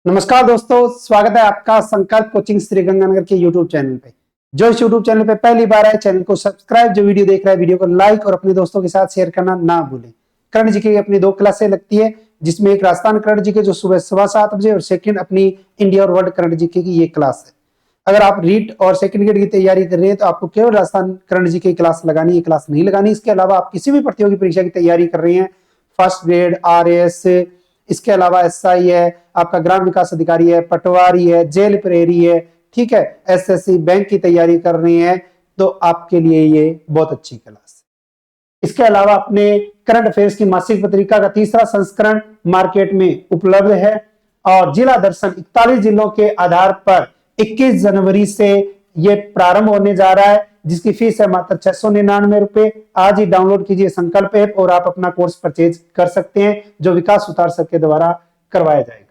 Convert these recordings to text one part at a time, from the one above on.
नमस्कार दोस्तों, स्वागत है आपका संकल्प कोचिंग श्री गंगानगर के यूट्यूब चैनल पे। जो इस यूट्यूब चैनल पे पहली बार आए, चैनल को सब्सक्राइब, जो वीडियो देख रहा है वीडियो को लाइक और अपने दोस्तों के साथ शेयर करना ना भूलें। कर्ण जी की अपनी 2 क्लासें लगती है, जिसमें एक राजस्थान कर्ण जी के जो सुबह 7:15 बजे और सेकंड अपनी इंडिया और वर्ल्ड कर्ण जी की ये क्लास है। अगर आप रीट और सेकंड गेट की तैयारी कर रहे हैं तो आपको केवल राजस्थान कर्ण जी की क्लास लगानी, ये क्लास नहीं लगानी। इसके अलावा आप किसी भी प्रतियोगी परीक्षा की तैयारी कर रहे हैं, फर्स्ट ग्रेड, RAS, इसके अलावा SI है, आपका ग्राम विकास अधिकारी है, पटवारी है, जेल प्रहरी है, ठीक है, SSC बैंक की तैयारी कर रही हैं, तो आपके लिए ये बहुत अच्छी क्लास है। इसके अलावा अपने करंट अफेयर्स की मासिक पत्रिका का 3रा संस्करण मार्केट में उपलब्ध है और जिला दर्शन 41 जिलों के आधार पर 21 जनवरी से ये प्रारंभ होने जा रहा है, जिसकी फीस है मात्र 699 रुपए। आज ही डाउनलोड कीजिए संकल्प ऐप और आप अपना कोर्स परचेज कर सकते हैं, जो विकास सुतार सर के द्वारा करवाया जाएगा।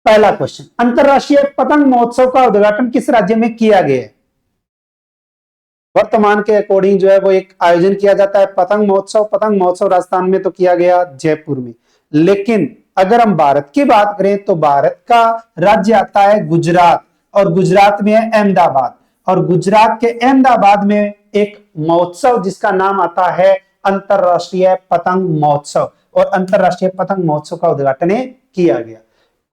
पहला क्वेश्चन, अंतरराष्ट्रीय पतंग महोत्सव का उद्घाटन किस राज्य में किया गया है? वर्तमान के अकॉर्डिंग जो है वो एक आयोजन किया जाता है पतंग महोत्सव राजस्थान में तो किया गया जयपुर में। लेकिन अगर हम भारत की बात करें तो भारत का राज्य आता है गुजरात, और गुजरात में है अहमदाबाद, और गुजरात के अहमदाबाद में एक महोत्सव जिसका नाम आता है अंतरराष्ट्रीय पतंग महोत्सव, और अंतरराष्ट्रीय पतंग महोत्सव का उद्घाटन किया गया।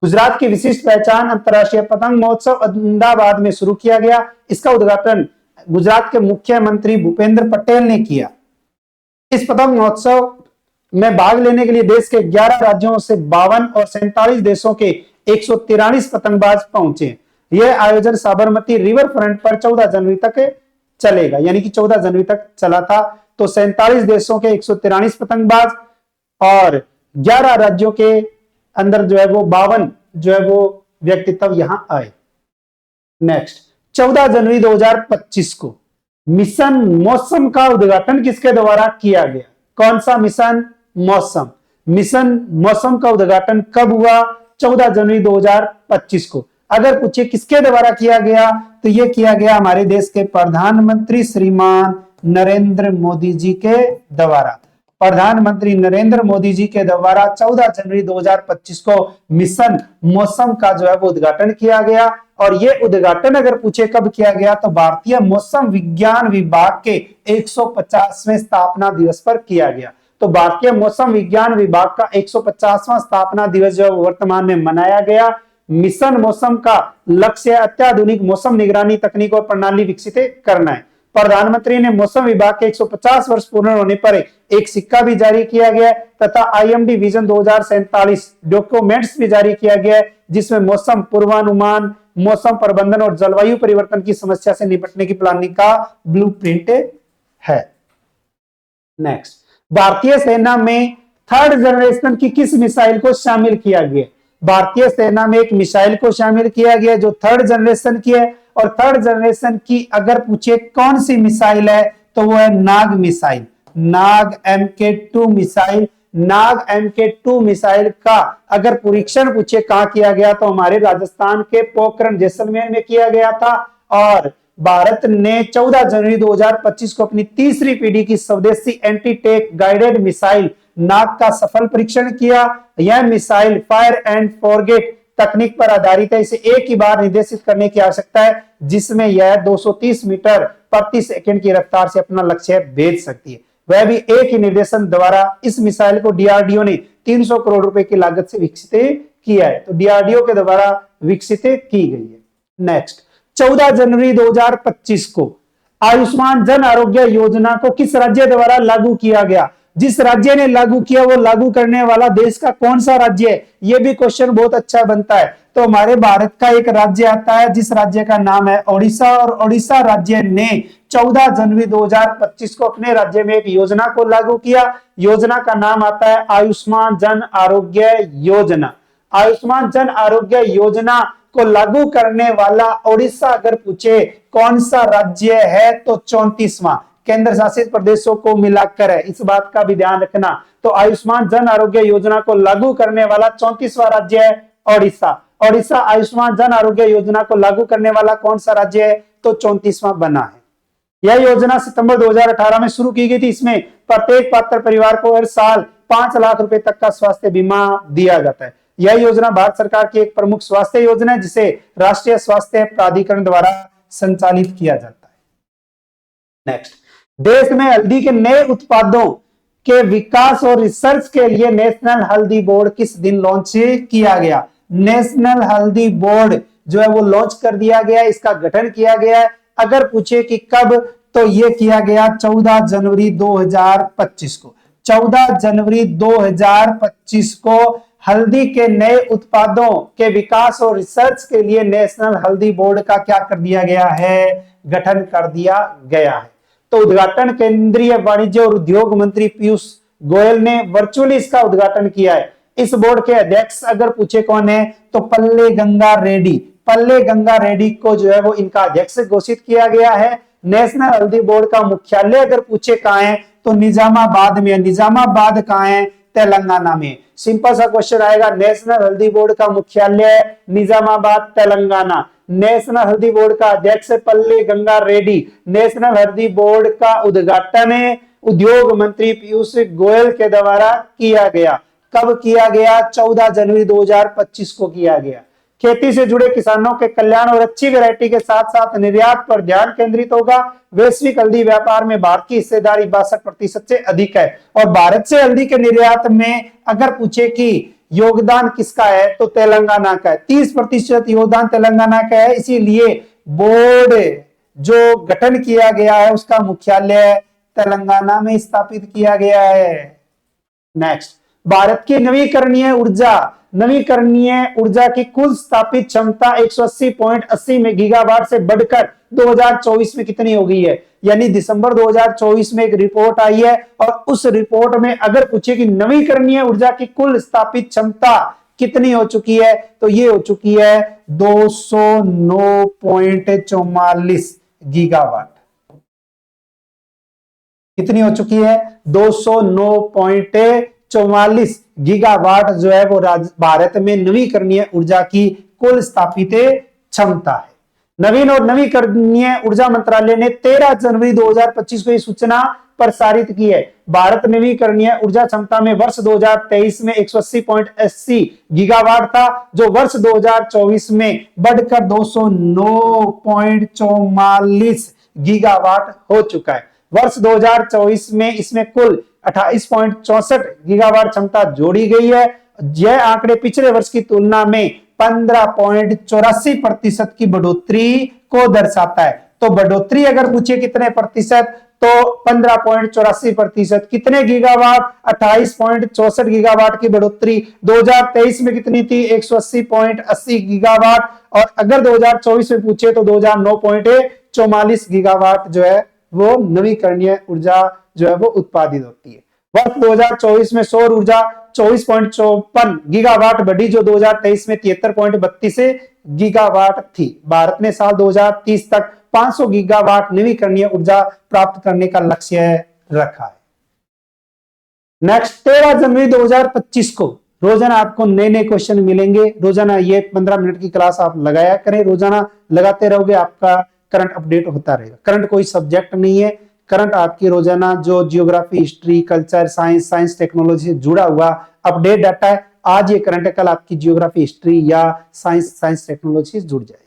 गुजरात की विशिष्ट पहचान अंतरराष्ट्रीय पतंग महोत्सव अहमदाबाद में शुरू किया गया। इसका उद्घाटन गुजरात के मुख्यमंत्री भूपेंद्र पटेल ने किया। इस पतंग महोत्सव में भाग लेने के लिए देश के 11 राज्यों से 52 और 47 देशों के 143 पतंगबाज पहुंचे। यह आयोजन साबरमती रिवर फ्रंट पर 14 जनवरी तक चलेगा, यानी कि 14 जनवरी तक चला था। तो 47 देशों के 143 पतंगबाज और 11 राज्यों के अंदर जो है वो 52 जो है वो व्यक्तित्व यहां आए। नेक्स्ट, 14 जनवरी 2025 को मिशन मौसम का उद्घाटन किसके द्वारा किया गया? कौन सा मिशन मौसम? मिशन मौसम का उद्घाटन कब हुआ? 14 जनवरी 2025 को। अगर पूछे किसके द्वारा किया गया तो यह किया गया हमारे देश के प्रधानमंत्री श्रीमान नरेंद्र मोदी जी के द्वारा। प्रधानमंत्री नरेंद्र मोदी जी के द्वारा 14 जनवरी 2025 को मिशन मौसम का जो है वो उद्घाटन किया गया। और ये उद्घाटन अगर पूछे कब किया गया तो भारतीय मौसम विज्ञान विभाग के 150वें स्थापना दिवस पर किया गया। तो भारतीय मौसम विज्ञान विभाग का 150वां स्थापना दिवस जो वर्तमान में मनाया गया। मिशन मौसम का लक्ष्य अत्याधुनिक मौसम निगरानी तकनीक और प्रणाली विकसित करना है। प्रधानमंत्री ने मौसम विभाग के 150 वर्ष पूर्ण होने पर एक सिक्का भी जारी किया गया तथा IMD विजन 2047 डॉक्यूमेंट्स भी जारी किया गया है, जिसमें मौसम पूर्वानुमान, मौसम प्रबंधन और जलवायु परिवर्तन की समस्या से निपटने की प्लानिंग का ब्लूप्रिंट है। नेक्स्ट, भारतीय सेना में 3rd जनरेशन की किस मिसाइल को शामिल किया गया? भारतीय सेना में एक मिसाइल को शामिल किया गया जो 3rd जनरेशन की है, और 3rd जनरेशन की अगर पूछे कौन सी मिसाइल है तो वो है नाग मिसाइल, नाग MK2 मिसाइल। नाग MK2 मिसाइल का अगर परीक्षण पूछे कहां किया गया तो हमारे राजस्थान के पोखरण जैसलमेर में किया गया था। और भारत ने 14 जनवरी 2025 को अपनी 3री पीढ़ी की स्वदेशी एंटी टैंक गाइडेड मिसाइल नाग का सफल परीक्षण किया। यह मिसाइल फायर एंड फॉरगेट तकनीक पर आधारित है। इसे एक ही बार निर्देशित करने की आवश्यकता है, जिसमें यह 230 मीटर प्रति सेकंड की रफ्तार से अपना लक्ष्य भेज सकती है। वह भी एक ही निर्देशन द्वारा। इस मिसाइल को DRDO ने 300 करोड़ रुपए की लागत से विकसित किया है, तो DRDO के द्वारा विकसित की गई है। नेक्स्ट, 14 जनवरी 2025 को आयुष्मान जन आरोग्य योजना को किस राज्य द्वारा लागू किया गया? जिस राज्य ने लागू किया वो लागू करने वाला देश का कौन सा राज्य है? यह भी क्वेश्चन बहुत अच्छा बनता है। तो हमारे भारत का एक राज्य आता है जिस राज्य का नाम है ओडिशा, और ओडिशा राज्य ने 14 जनवरी 2025 को अपने राज्य में एक योजना को लागू किया। योजना का नाम आता है आयुष्मान जन आरोग्य योजना। आयुष्मान जन आरोग्य योजना को लागू करने वाला ओडिशा अगर पूछे कौन सा राज्य है तो 34वां। केंद्र शासित प्रदेशों को मिलाकर है, इस बात का भी ध्यान रखना। तो आयुष्मान जन आरोग्य योजना को लागू करने वाला 34वां राज्य है ओडिशा। ओडिशा आयुष्मान जन आरोग्य योजना को लागू करने वाला कौन सा राज्य है तो 34वां बना है। यह योजना सितंबर 2018 में शुरू की गई थी। इसमें प्रत्येक पात्र परिवार को हर साल 5 लाख रुपए तक का स्वास्थ्य बीमा दिया जाता है। यह योजना भारत सरकार की एक प्रमुख स्वास्थ्य योजना है जिसे राष्ट्रीय स्वास्थ्य प्राधिकरण द्वारा संचालित किया जाता है। नेक्स्ट, देश में हल्दी के नए उत्पादों के विकास और रिसर्च के लिए नेशनल हल्दी बोर्ड किस दिन लॉन्च किया गया? नेशनल हल्दी बोर्ड जो है वो लॉन्च कर दिया गया, इसका गठन किया गया है। अगर पूछे कि कब, तो ये किया गया 14 जनवरी 2025 को। 14 जनवरी 2025 को हल्दी के नए उत्पादों के विकास और रिसर्च के लिए नेशनल हल्दी बोर्ड का क्या कर दिया गया है? गठन कर दिया गया है। तो उद्घाटन केंद्रीय वाणिज्य और उद्योग मंत्री पीयूष गोयल ने वर्चुअली इसका उद्घाटन किया है। इस बोर्ड के अध्यक्ष अगर पूछे कौन है, तो पल्ले गंगा रेड्डी। पल्ले गंगा रेड्डी को जो है वो इनका अध्यक्ष घोषित किया गया है। नेशनल हल्दी बोर्ड का मुख्यालय अगर पूछे कहां है, तो निजामाबाद में। निजामाबाद कहां है? तेलंगाना में। सिंपल सा क्वेश्चन आएगा, नेशनल हल्दी बोर्ड का मुख्यालय निजामाबाद, तेलंगाना। नेशनल हल्दी बोर्ड का अध्यक्ष पल्ले गंगा रेड्डी। नेशनल हल्दी बोर्ड का उद्घाटन उद्योग मंत्री पीयूष गोयल के द्वारा किया गया। कब किया गया? 14 जनवरी 2025 को किया गया। खेती से जुड़े किसानों के कल्याण और अच्छी वैरायटी के साथ साथ निर्यात पर ध्यान केंद्रित होगा। वैश्विक हल्दी व्यापार में भारत की हिस्सेदारी 62% से अधिक है। और भारत से हल्दी के निर्यात में अगर पूछे कि योगदान किसका है, तो तेलंगाना का है। 30% योगदान तेलंगाना का है। इसीलिए बोर्ड जो गठन किया गया है उसका मुख्यालय तेलंगाना में स्थापित किया गया है। नेक्स्ट, भारत की नवीकरणीय ऊर्जा की कुल स्थापित क्षमता 180.80 गीगावाट से बढ़कर 2024 में कितनी हो गई है? यानी दिसंबर 2024 में एक रिपोर्ट आई है और उस रिपोर्ट में अगर पूछे कि नवीकरणीय ऊर्जा की कुल स्थापित क्षमता कितनी हो चुकी है, तो ये हो चुकी है 209.44 गीगावाट। कितनी हो चुकी है? 209.44 गीगावाट जो है वो भारत में नवीकरणीय ऊर्जा की कुल स्थापित क्षमता है। नवीन और नवीकरणीय ऊर्जा मंत्रालय ने 13 जनवरी 2025 को यह सूचना प्रसारित की है। भारत नवीकरणीय ऊर्जा क्षमता में वर्ष 2023 में 180.80 गीगावाट था, जो वर्ष 2024 में बढ़कर 209.44 गीगावाट हो चुका है। वर्ष 2024 में इसमें कुल 28.64 गीगावाट क्षमता जोड़ी गई है। यह आंकड़े पिछले वर्ष की तुलना में 15.84% की बढ़ोतरी को दर्शाता है। तो बढ़ोतरी अगर पूछे कितने प्रतिशत, तो 15.84%। कितने गीगावाट? 28.64 गीगावाट की बढ़ोतरी। 2023 में कितनी थी? 180.80 गीगावाट। और अगर 2024 में पूछे तो 2009.44 गीगावाट जो है वो नवीकरणीय ऊर्जा जो है वो उत्पादित होती है। वर्ष 2024 में सौर ऊर्जा 24.54 गीगावाट बढ़ी, जो 2023 में 73.32 गीगावाट थी। भारत ने साल 2030 तक 500 गीगावाट नवीकरणीय ऊर्जा प्राप्त करने का लक्ष्य रखा है। नेक्स्ट, 13 जनवरी 2025 को रोजाना आपको नए नए क्वेश्चन मिलेंगे। रोजाना ये 15 मिनट की क्लास आप लगाया करें, रोजाना लगाते रहोगे, आपका करंट अपडेट होता रहेगा। करंट कोई सब्जेक्ट नहीं है, करंट आपकी रोजाना जो geography, history, culture, science technology से जुड़ा हुआ अपडेट डाटा है। आज ये करंट है, कल आपकी जियोग्राफी, हिस्ट्री या साइंस टेक्नोलॉजी से जुड़ जाएगा।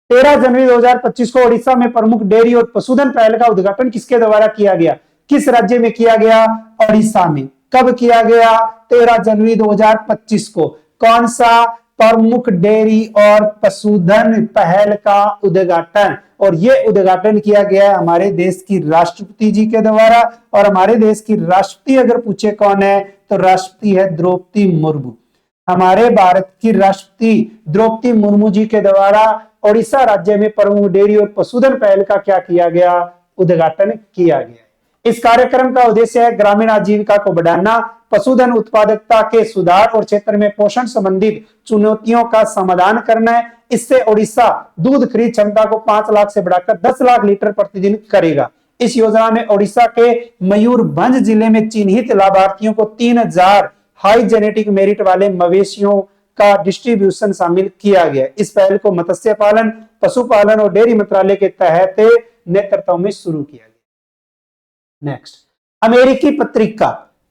13 जनवरी 2025 को ओडिशा में प्रमुख डेयरी और पशुधन पहल का उद्घाटन किसके द्वारा किया गया? किस राज्य में किया गया? ओडिशा में। कब किया गया? 13 जनवरी 2025 को। कौन सा? प्रमुख डेयरी और पशुधन पहल का उद्घाटन। और यह उद्घाटन किया गया है हमारे देश की राष्ट्रपति जी के द्वारा। और हमारे देश की राष्ट्रपति अगर पूछे कौन है, तो राष्ट्रपति है द्रौपदी मुर्मू। हमारे भारत की राष्ट्रपति द्रौपदी मुर्मू जी के द्वारा ओडिशा राज्य में प्रमुख डेयरी और पशुधन पहल का क्या किया गया? उद्घाटन किया गया। इस कार्यक्रम का उद्देश्य है ग्रामीण आजीविका को बढ़ाना, पशुधन उत्पादकता के सुधार और क्षेत्र में पोषण संबंधित चुनौतियों का समाधान करना है। इससे ओडिशा दूध खरीद क्षमता को 5 लाख से बढ़ाकर 10 लाख लीटर प्रतिदिन करेगा। इस योजना में ओडिशा के मयूरभंज जिले में चिन्हित लाभार्थियों को 3000 हाई जेनेटिक मेरिट वाले मवेशियों का डिस्ट्रीब्यूशन शामिल किया गया। इस पहल को मत्स्य पालन, पशुपालन और डेयरी मंत्रालय के तहत नेतृत्व में शुरू किया गया। नेक्स्ट, अमेरिकी पत्रिका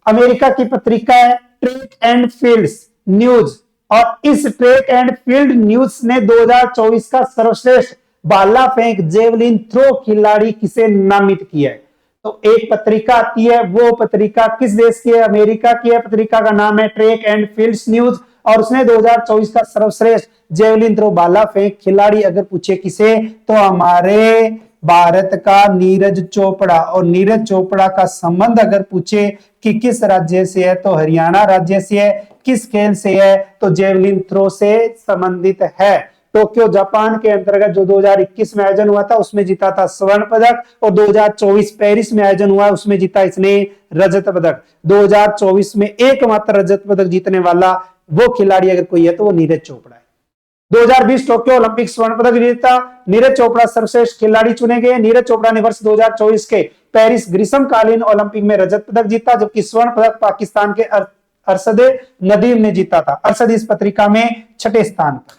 अमेरिका की पत्रिका है ट्रैक एंड फील्ड न्यूज, और इस ट्रैक एंड फील्ड न्यूज ने 2024 का सर्वश्रेष्ठ भाला फेंक जेवलिन थ्रो खिलाड़ी किसे नामित किया है? तो एक पत्रिका आती है, वो पत्रिका किस देश की है? अमेरिका की है। पत्रिका का नाम है ट्रैक एंड फील्ड न्यूज, और उसने 2024 का सर्वश्रेष्ठ जेवलिन थ्रो भाला फेंक खिलाड़ी अगर पूछे किसे, तो हमारे भारत का नीरज चोपड़ा। और नीरज चोपड़ा का संबंध अगर पूछे कि किस राज्य से है, तो हरियाणा राज्य से है। किस खेल से है, तो जेवलिन थ्रो से संबंधित है। टोक्यो जापान के अंतर्गत जो 2021 में आयोजन हुआ था उसमें जीता था स्वर्ण पदक, और 2024 पेरिस में आयोजन हुआ उसमें जीता इसने रजत पदक। 2024 में एकमात्र रजत पदक जीतने वाला वो खिलाड़ी अगर कोई है तो वो नीरज चोपड़ा है। 2020 टोक्यो ओलंपिक स्वर्ण पदक जीता नीरज चोपड़ा सर्वश्रेष्ठ खिलाड़ी चुने गए। नीरज चोपड़ा ने वर्ष 2024 के पेरिस ग्रीष्मकालीन ओलंपिक में रजत पदक जीता, जबकि स्वर्ण पदक पाकिस्तान के अरशद नदीम ने जीता था। अरशद इस पत्रिका में 6ठे स्थान पर।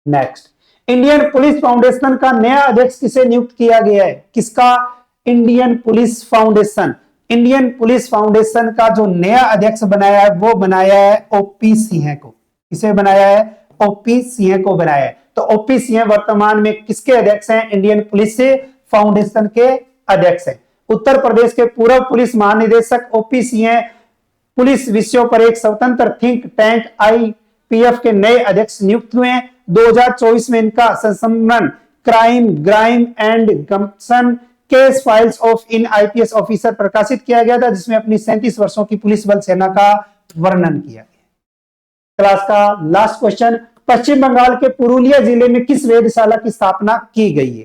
नेक्स्ट, इंडियन पुलिस फाउंडेशन का नया अध्यक्ष किसे नियुक्त किया गया है? किसका? Indian police foundation. Indian police foundation का जो नया अध्यक्ष बनाया है वो बनाया है ओपी सिंह को। किसे बनाया है? ओपी सिंह को बनाया है। तो ओपी सिंह वर्तमान में किसके अध्यक्ष हैं? इंडियन पुलिस फाउंडेशन के अध्यक्ष हैं। उत्तर प्रदेश के पूर्व पुलिस महानिदेशक ओपी सिंह पुलिस विषयों पर एक स्वतंत्र थिंक टैंक आईपीएफ के नए अध्यक्ष नियुक्त हुए हैं। 2024 में इनका संस्मरण crime grime and gumption case files of in IPS officer प्रकाशित किया गया था, जिसमें अपनी 37 वर्षों की पुलिस बल सेना का वर्णन किया गया। क्लास का लास्ट क्वेश्चन, पश्चिम बंगाल के पुरुलिया जिले में किस वेधशाला की स्थापना की गई है?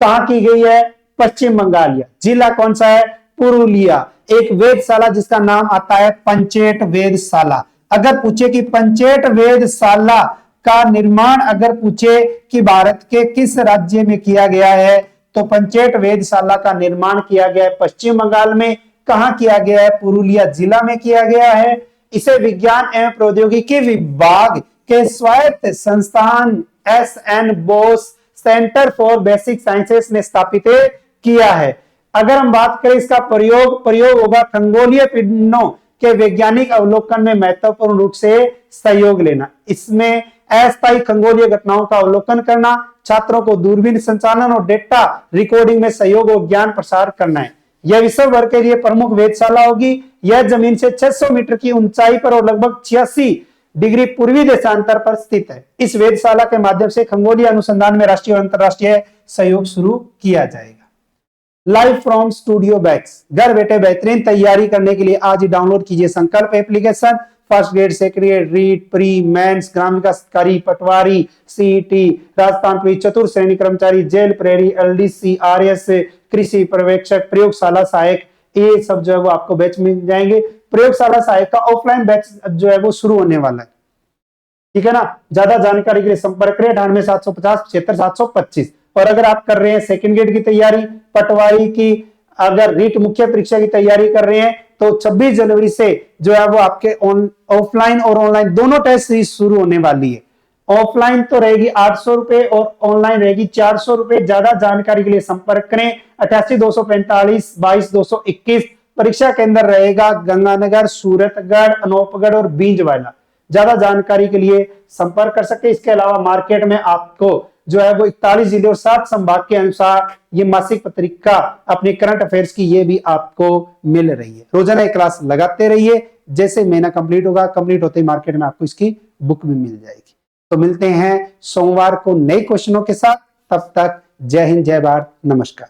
कहां की गई है? पश्चिम बंगाल। जिला कौन सा है? पुरुलिया। एक वेधशाला जिसका नाम आता है पंचेट वेधशाला। अगर पूछे कि पंचेट वेधशाला का निर्माण अगर पूछे कि भारत के किस राज्य में किया गया है, तो पंचेट वेधशाला का निर्माण किया गया है पश्चिम बंगाल में। कहां किया गया है? पुरुलिया जिला में किया गया है। इसे विज्ञान एवं प्रौद्योगिकी विभाग के स्वायत्त संस्थान S N Bose centre for basic sciences ने स्थापित किया है। अगर हम बात करें इसका प्रयोग होगा खगोलीय पिंडों के वैज्ञानिक अवलोकन में महत्वपूर्ण रूप से सहयोग लेना। इसमें अस्थायी खगोलीय घटनाओं का अवलोकन करना, छात्रों को दूरबीन संचालन और डेटा रिकॉर्डिंग में सहयोग और ज्ञान प्रसार करना है। यह विश्व भर के लिए प्रमुख वेधशाला होगी। यह जमीन से 600 मीटर की ऊंचाई पर और लगभग 86 डिग्री पूर्वी देशांतर पर स्थित है। इस वेधशाला के माध्यम से खगोलीय अनुसंधान में राष्ट्रीय और अंतरराष्ट्रीय सहयोग शुरू किया जाएगा। लाइव फ्रॉम स्टूडियो बैग्स, घर बैठे बेहतरीन तैयारी करने के लिए आज ही डाउनलोड कीजिए Sankalp application. First grade, second grade, REET, pre, mains, ग्राम विकास अधिकारी, पटवारी, सीईटी, राजस्थान पुलिस, चतुर्थ श्रेणी कर्मचारी, जेल प्रहरी, एलडीसी, आरएस, कृषि पर्यवेक्षक, प्रयोगशाला सहायक, ये सब जो है वो आपको बैच मिल जाएंगे। प्रयोगशाला सहायक का ऑफलाइन बैच जो है वो शुरू होने वाला है, ठीक है ना। ज्यादा जानकारी के लिए संपर्क करें 9875576725। और अगर आप कर रहे हैं सेकंड ग्रेड की तैयारी, पटवारी की, अगर रीट मुख्य परीक्षा की तैयारी कर रहे हैं, तो 26 जनवरी से जो है वो आपके ऑफलाइन और ऑनलाइन दोनों टेस्ट सीरीज शुरू होने वाली है। ऑफलाइन तो रहेगी 800 रुपए और ऑनलाइन रहेगी 400 रुपए। ज्यादा जानकारी के लिए संपर्क करें 88 245 22 221। परीक्षा केंद्र रहेगा गंगानगर, सूरतगढ़, अनूपगढ़ और बींजवाला। ज्यादा जानकारी के लिए संपर्क कर सकते हैं। इसके अलावा मार्केट में आपको जो है वो 41 जिले और 7 संभाग के अनुसार ये मासिक पत्रिका अपने करंट अफेयर्स की ये भी आपको मिल रही है। रोजाना एक क्लास लगाते रहिए। जैसे महीना कंप्लीट होगा, कंप्लीट होते ही मार्केट में आपको इसकी बुक भी मिल जाएगी। तो मिलते हैं सोमवार को नए क्वेश्चनों के साथ। तब तक जय हिंद, जय भारत, नमस्कार।